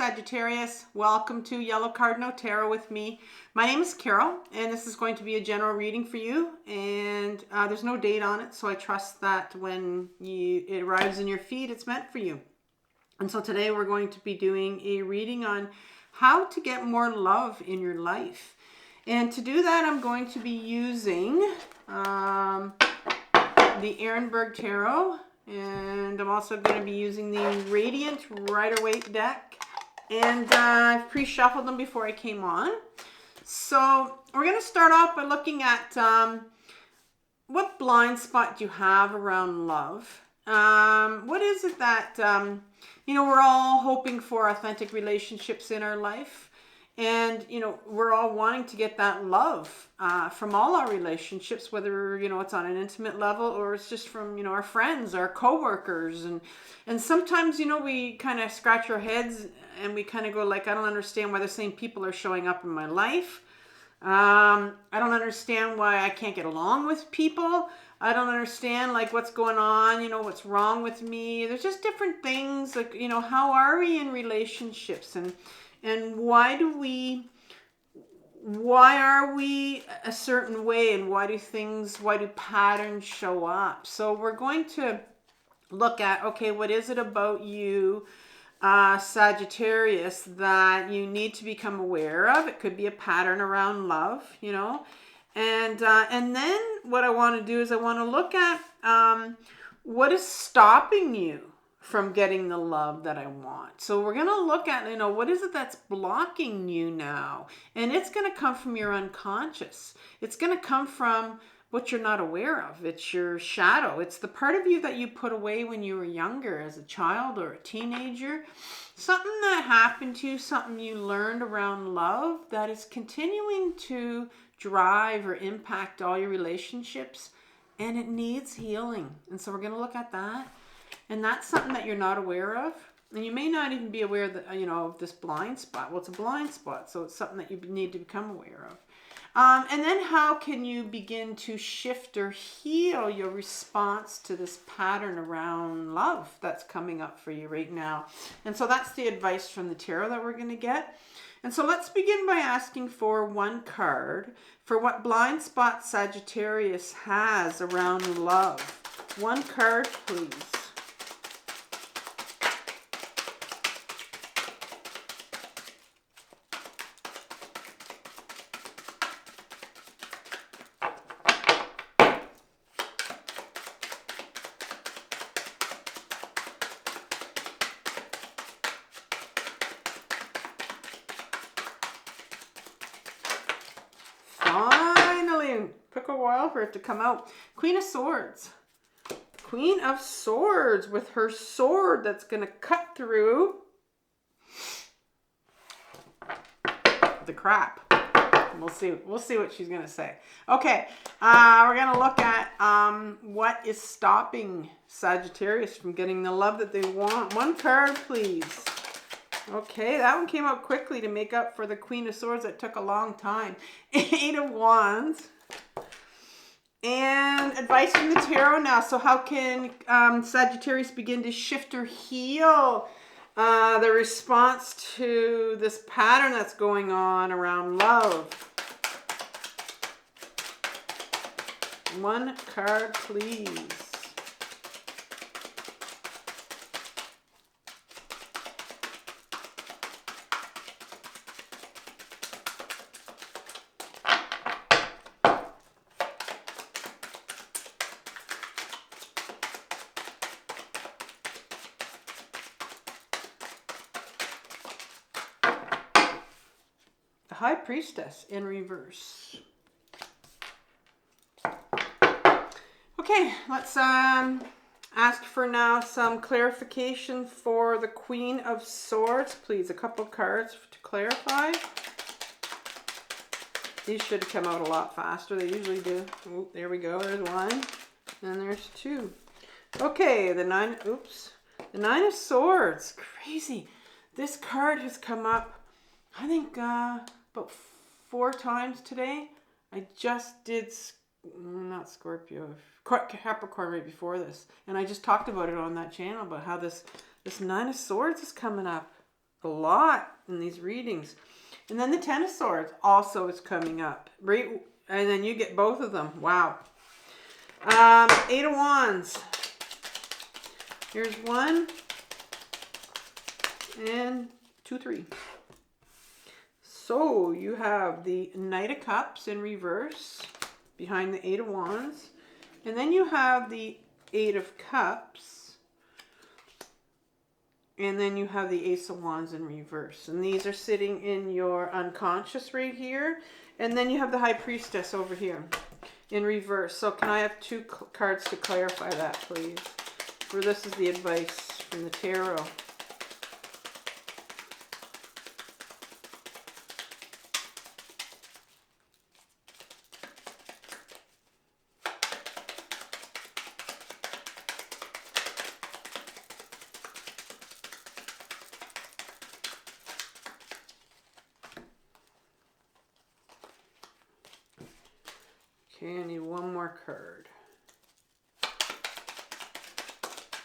Sagittarius. Welcome to Yellow Cardinal Tarot with me. My name is Carol, and this is going to be a general reading for you. And there's no date on it, so I trust that when it arrives in your feed, it's meant for you. And so today we're going to be doing a reading on how to get more love in your life. And to do that, I'm going to be using the Ehrenberg Tarot. And I'm also going to be using the Radiant Rider-Waite deck. And I've pre-shuffled them before I came on. So we're going to start off by looking at what blind spot do you have around love? What is it that, we're all hoping for authentic relationships in our life. And, we're all wanting to get that love from all our relationships, whether, it's on an intimate level or it's just from, our friends, our coworkers. And sometimes, we kind of scratch our heads and we kind of go like, I don't understand why the same people are showing up in my life. I don't understand why I can't get along with people. I don't understand like what's going on, what's wrong with me. There's just different things like, how are we in relationships and why are we a certain way, and why do patterns show up? So we're going to look at, okay, what is it about you, Sagittarius, that you need to become aware of? It could be a pattern around love, and then what I want to do is I want to look at what is stopping you from getting the love that I want. So we're going to look at, what is it that's blocking you now? And it's going to come from your unconscious. It's going to come from what you're not aware of. It's your shadow. It's the part of you that you put away when you were younger, as a child or a teenager. Something that happened to you, something you learned around love that is continuing to drive or impact all your relationships, and it needs healing. And so we're going to look at that. And that's something that you're not aware of. And you may not even be aware that, of this blind spot. Well, it's a blind spot, so it's something that you need to become aware of. And then how can you begin to shift or heal your response to this pattern around love that's coming up for you right now? And so that's the advice from the tarot that we're going to get. And so let's begin by asking for one card for what blind spot Sagittarius has around love. One card, please. Finally, took a while for it to come out. Queen of Swords. Queen of Swords with her sword that's going to cut through the crap. We'll see what she's going to say. Okay, we're going to look at what is stopping Sagittarius from getting the love that they want. One card, please. Okay, that one came out quickly to make up for the Queen of Swords that took a long time. Eight of Wands. And advice from the tarot now. So how can Sagittarius begin to shift or heal the response to this pattern that's going on around love? One card, please. The High Priestess in reverse. Okay, let's ask for now some clarification for the Queen of Swords, please. A couple cards to clarify. These should have come out a lot faster. They usually do. Oh, there we go. There's one. And there's two. Okay, the Nine of Swords. Crazy. This card has come up, I think, about 4 times today. I just did, not Scorpio, Capricorn right before this. And I just talked about it on that channel, about how this Nine of Swords is coming up a lot in these readings. And then the Ten of Swords also is coming up. Right? And then you get both of them. Wow. Eight of Wands. Here's 1 and 2, 3. So you have the Knight of Cups in reverse behind the Eight of Wands. And then you have the Eight of Cups. And then you have the Ace of Wands in reverse. And these are sitting in your unconscious right here. And then you have the High Priestess over here in reverse. So can I have 2 cards to clarify that, please? For this is the advice from the tarot. Okay, I need one more card.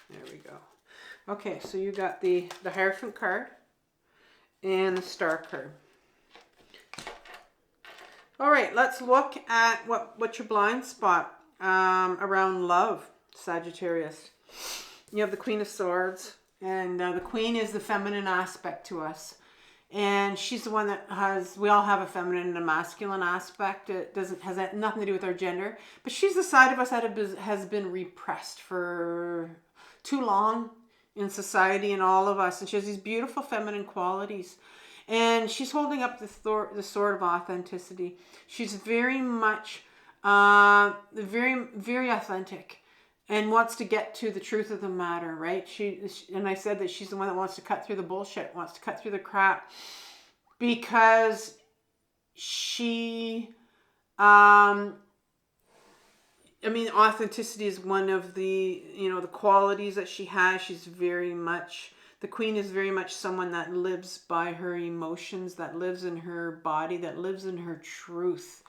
There we go. Okay, so you got the Hierophant card and the Star card. All right, let's look at what's your blind spot around love, Sagittarius. You have the Queen of Swords, and the Queen is the feminine aspect to us. And she's the one that we all have a feminine and a masculine aspect. It has nothing to do with our gender. But she's the side of us that has been repressed for too long in society and all of us. And she has these beautiful feminine qualities. And she's holding up the sword of authenticity. She's very much, very, very authentic. And wants to get to the truth of the matter, right? And I said that she's the one that wants to cut through the bullshit, wants to cut through the crap, because she, I mean, authenticity is one of the, the qualities that she has. She's very much, the Queen is very much someone that lives by her emotions, that lives in her body, that lives in her truth.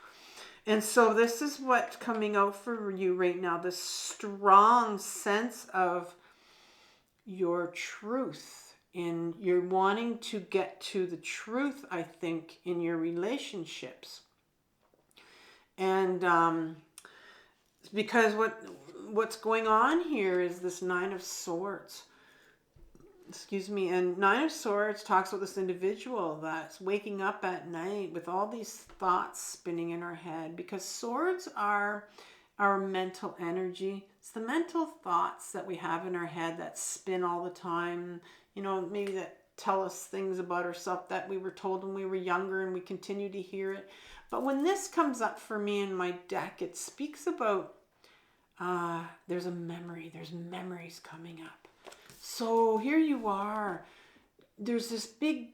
And so this is what's coming out for you right now, this strong sense of your truth. And you're wanting to get to the truth, I think, in your relationships. And because what's going on here is this Nine of Swords. Excuse me, and Nine of Swords talks about this individual that's waking up at night with all these thoughts spinning in her head, because swords are our mental energy. It's the mental thoughts that we have in our head that spin all the time, maybe that tell us things about ourselves that we were told when we were younger and we continue to hear it. But when this comes up for me in my deck, it speaks about there's a memory, there's memories coming up. So here you are. There's this big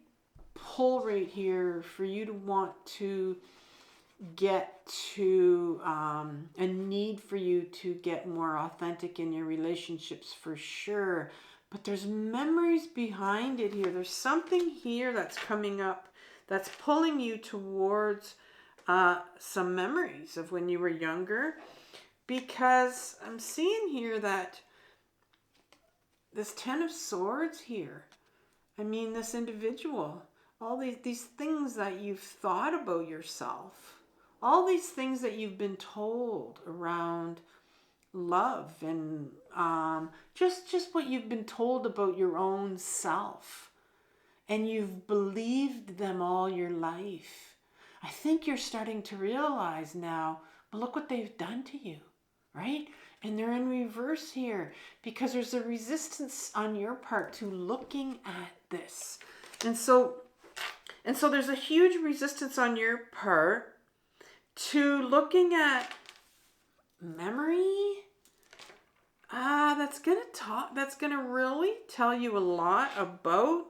pull right here for you to want to get to, a need for you to get more authentic in your relationships for sure. But there's memories behind it here. There's something here that's coming up that's pulling you towards some memories of when you were younger. Because I'm seeing here that this Ten of Swords here, I mean, this individual, all these things that you've thought about yourself, all these things that you've been told around love and just what you've been told about your own self, and you've believed them all your life. I think you're starting to realize now, but look what they've done to you, right? And they're in reverse here because there's a resistance on your part to looking at this. And so there's a huge resistance on your part to looking at memory. That's going to really tell you a lot about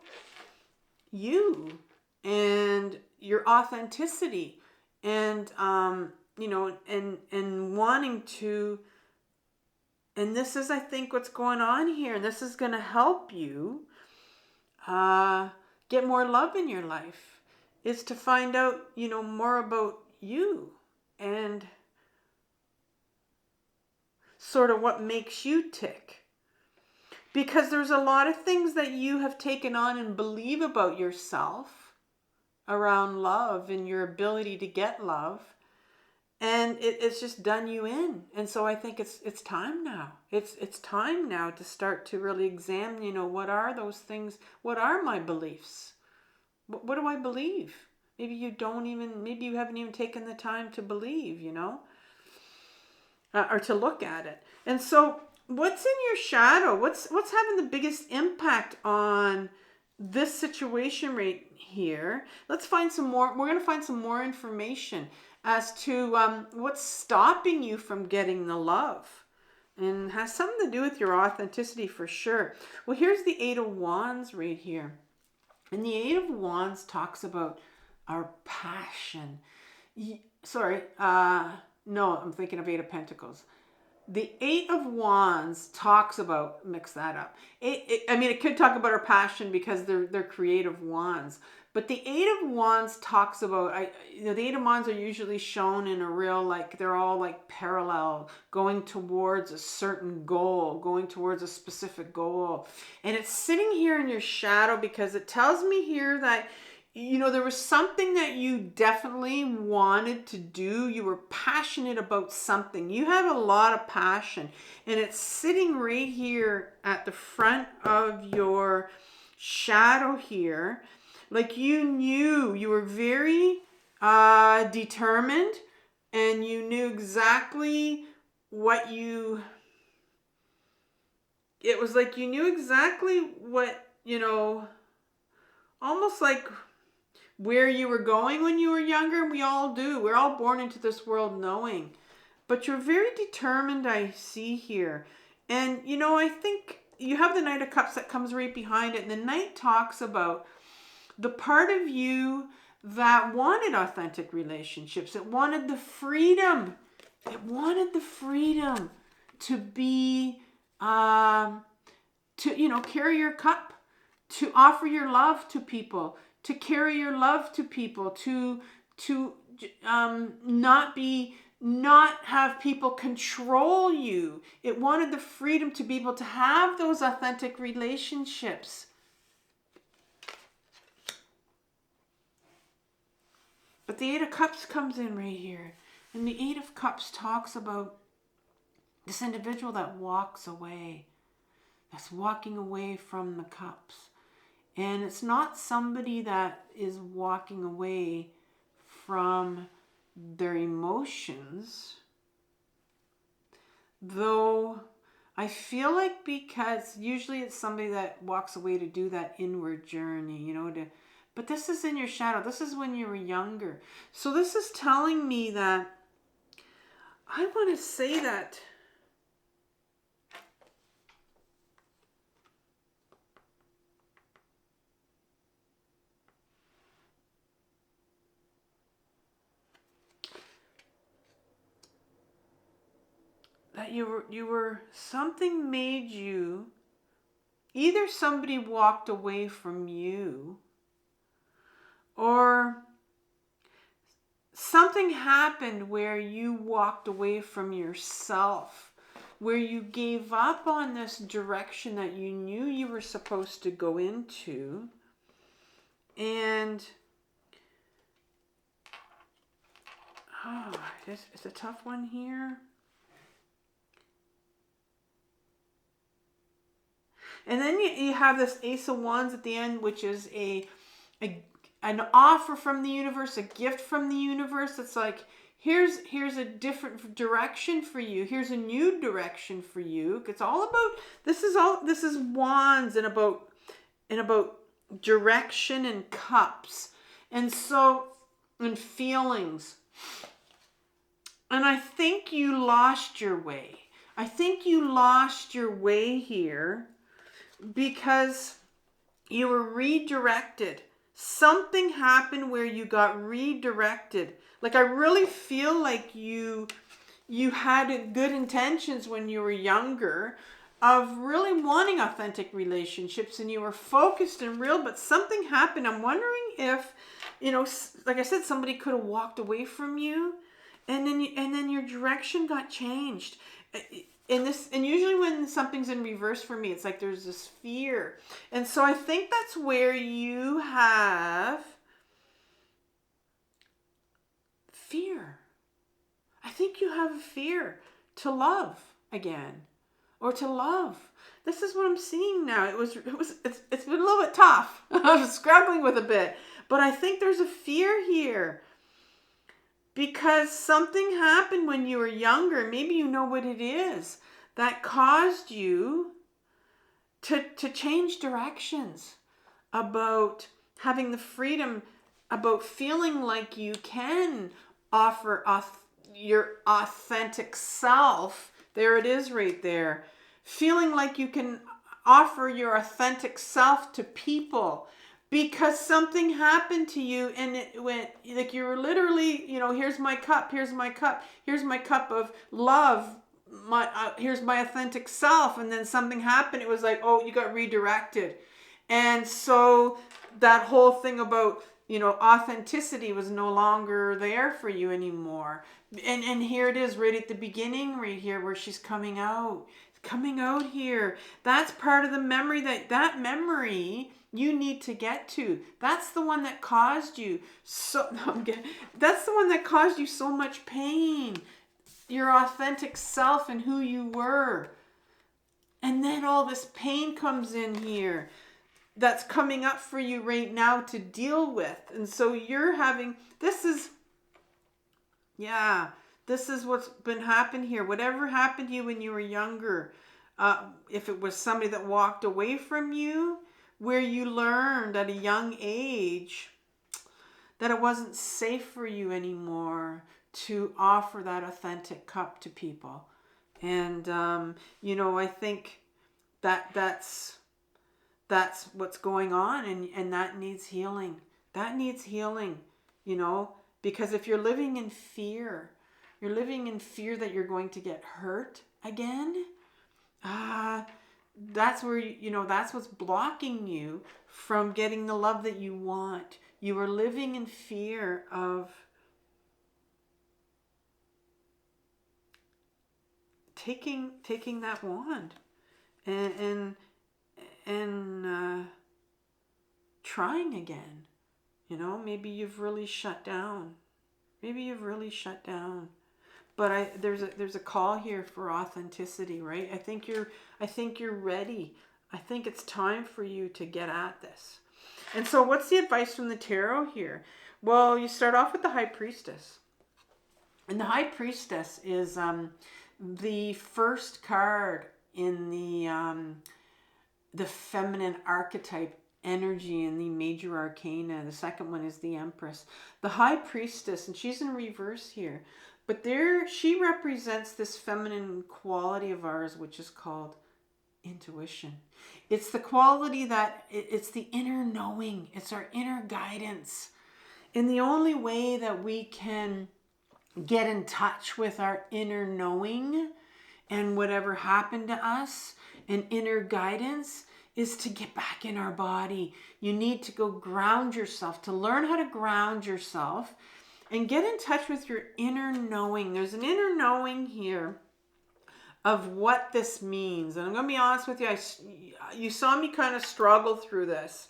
you and your authenticity and and wanting to. And this is, I think, what's going on here. And this is going to help you get more love in your life. Is to find out, more about you and sort of what makes you tick. because there's a lot of things that you have taken on and believe about yourself around love and your ability to get love. And it's just done you in. And so I think it's time now. It's time now to start to really examine, you know, what are those things? What are my beliefs? What do I believe? Maybe you haven't even taken the time to believe, you know, or to look at it. And so what's in your shadow? What's having the biggest impact on this situation right here? Let's find some more. We're going to find some more information as to what's stopping you from getting the love, and has something to do with your authenticity for sure. Well, here's the Eight of Wands right here, and the Eight of Wands talks about our passion. No, I'm thinking of Eight of Pentacles. The Eight of Wands talks about, mix that up. It could talk about our passion because they're creative wands. But the Eight of Wands talks about, the Eight of Wands are usually shown in a real, like, they're all like parallel, going towards a certain goal, going towards a specific goal. And it's sitting here in your shadow because it tells me here that, you know, there was something that you definitely wanted to do. You were passionate about something. You have a lot of passion. And it's sitting right here at the front of your shadow here. Like, you knew, you were very determined, and you knew exactly what you, it was like you knew exactly what, you know, almost like where you were going when you were younger. We all do. We're all born into this world knowing. But you're very determined, I see here. And, you know, I think you have the Knight of Cups that comes right behind it. And the Knight talks about the part of you that wanted authentic relationships. It wanted the freedom. It wanted the freedom to be, to, you know, carry your cup, to offer your love to people, to carry your love to people, to not have people control you. It wanted the freedom to be able to have those authentic relationships. But the Eight of Cups comes in right here. And the Eight of Cups talks about this individual that walks away. That's walking away from the cups. And it's not somebody that is walking away from their emotions. Though I feel like, because usually it's somebody that walks away to do that inward journey, you know, but this is in your shadow. This is when you were younger. So this is telling me that, I want to say that you were something made you, either somebody walked away from you, or something happened where you walked away from yourself, where you gave up on this direction that you knew you were supposed to go into. And it's a tough one here. And then you have this Ace of Wands at the end, which is an offer from the universe, a gift from the universe. It's like, here's a different direction for you. Here's a new direction for you. It's all about, this is wands and about direction and cups. And so, and feelings. And I think you lost your way. I think you lost your way here because you were redirected. Something happened where you got redirected. Like, I really feel like you had good intentions when you were younger of really wanting authentic relationships, and you were focused and real, but something happened. I'm wondering if, you know, like I said, somebody could have walked away from you, and then your direction got changed. and usually when something's in reverse for me, it's like there's this fear. And so I think that's where you have fear. I think you have a fear to love again, or to love. This is what I'm seeing now. It's been a little bit tough. I'm struggling with a bit, but I think there's a fear here because something happened when you were younger. Maybe you know what it is that caused you to change directions about having the freedom, about feeling like you can offer your authentic self. There it is right there. Feeling like you can offer your authentic self to people because something happened to you and it went like you were literally, here's my cup, here's my cup, here's my cup of love, here's my authentic self, and then something happened. It was like, oh, you got redirected. And so that whole thing about authenticity was no longer there for you anymore. And here it is right at the beginning, right here, where she's coming out here. That's part of the memory, that memory you need to get to. That's the one that caused you that's the one that caused you so much pain. Your authentic self and who you were. And then all this pain comes in here that's coming up for you right now to deal with. And so you're having, this is what's been happening here. Whatever happened to you when you were younger, if it was somebody that walked away from you, where you learned at a young age that it wasn't safe for you anymore to offer that authentic cup to people. And, I think that's what's going on, and that needs healing. That needs healing, because if you're living in fear, that you're going to get hurt again. That's where, that's what's blocking you from getting the love that you want. You are living in fear of taking that wand and trying again. Maybe you've really shut down. But there's a call here for authenticity, right? I think you're ready. I think it's time for you to get at this. And so what's the advice from the tarot here? Well, you start off with the High Priestess. And the High Priestess is the first card in the feminine archetype energy in the major arcana. The second one is the Empress. The High Priestess, and she's in reverse here. But there, she represents this feminine quality of ours, which is called intuition. It's the quality it's the inner knowing. It's our inner guidance. And the only way that we can get in touch with our inner knowing and whatever happened to us and inner guidance is to get back in our body. You need to go ground yourself, to learn how to ground yourself and get in touch with your inner knowing. There's an inner knowing here of what this means. And I'm going to be honest with you, you saw me kind of struggle through this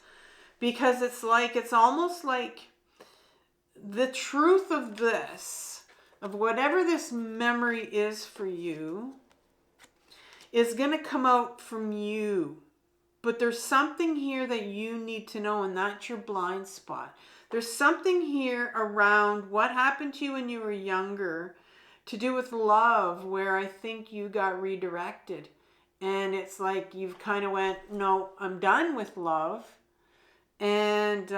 because it's almost like the truth of this, of whatever this memory is for you, is going to come out from you. But there's something here that you need to know, and that's your blind spot. There's something here around what happened to you when you were younger to do with love, where I think you got redirected. And it's like you've kind of went, no, I'm done with love. And,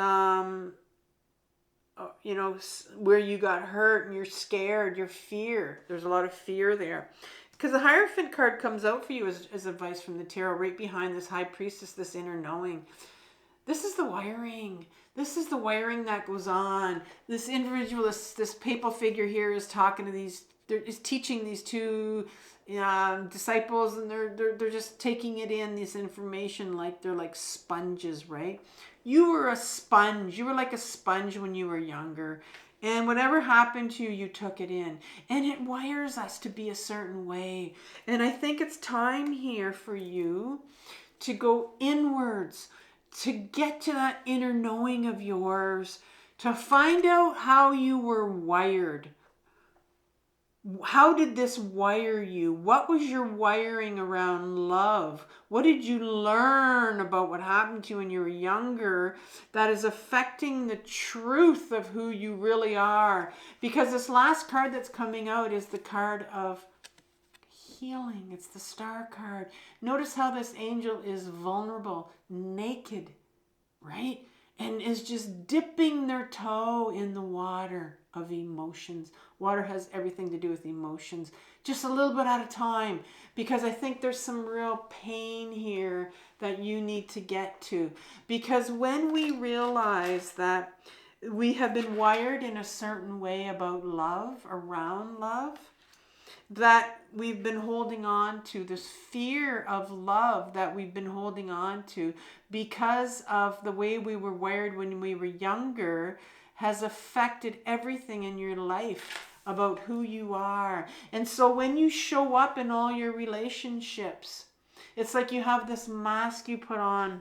where you got hurt and you're scared, you're fear. There's a lot of fear there. Because the Hierophant card comes out for you as advice from the tarot, right behind this High Priestess, this inner knowing. This is the wiring. This is the wiring that goes on. This individual, this papal figure here is talking to is teaching these two disciples, and they're just taking it in, this information, like they're like sponges, right? You were a sponge. You were like a sponge when you were younger. And whatever happened to you, you took it in. And it wires us to be a certain way. And I think it's time here for you to go inwards, to get to that inner knowing of yours, to find out how you were wired. How did this wire you? What was your wiring around love? What did you learn about what happened to you when you were younger that is affecting the truth of who you really are? Because this last card that's coming out is the card of healing. It's the star card. Notice how this angel is vulnerable, naked, right? And is just dipping their toe in the water of emotions. Water has everything to do with emotions. Just a little bit at a time, because I think there's some real pain here that you need to get to. Because when we realize that we have been wired in a certain way about love, around love, that we've been holding on to, this fear of love that we've been holding on to because of the way we were wired when we were younger, has affected everything in your life about who you are. And so when you show up in all your relationships, it's like you have this mask you put on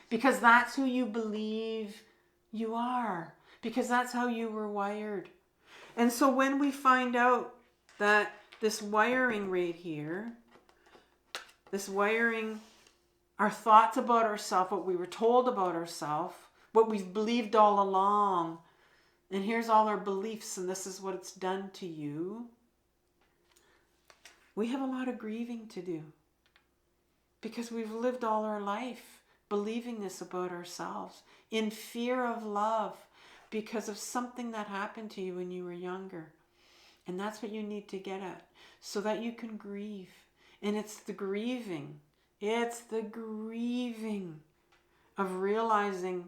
because that's who you believe you are, because that's how you were wired. And so when we find out that this wiring right here, this wiring, our thoughts about ourselves, what we were told about ourselves, what we've believed all along, and here's all our beliefs, and this is what it's done to you, we have a lot of grieving to do because we've lived all our life believing this about ourselves, in fear of love because of something that happened to you when you were younger. And that's what you need to get at so that you can grieve. And it's the grieving. It's the grieving of realizing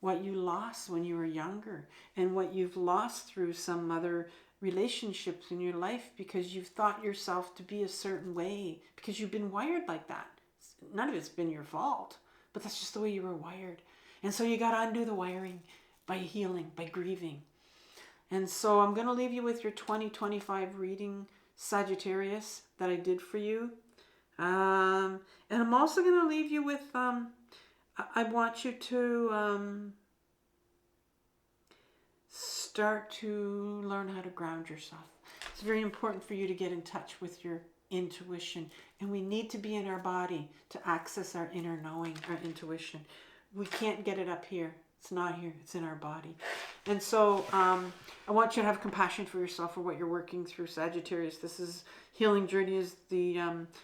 what you lost when you were younger and what you've lost through some other relationships in your life because you've thought yourself to be a certain way because you've been wired like that. None of it's been your fault, but that's just the way you were wired. And so you got to undo the wiring by healing, by grieving. And so I'm going to leave you with your 2025 reading, Sagittarius, that I did for you. And I'm also going to leave you with, I want you to start to learn how to ground yourself. It's very important for you to get in touch with your intuition. And we need to be in our body to access our inner knowing, our intuition. We can't get it up here. It's not here. It's in our body. And so I want you to have compassion for yourself for what you're working through, Sagittarius. This is healing journey is the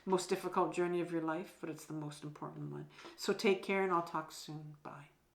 most difficult journey of your life, but it's the most important one. So take care, and I'll talk soon. Bye.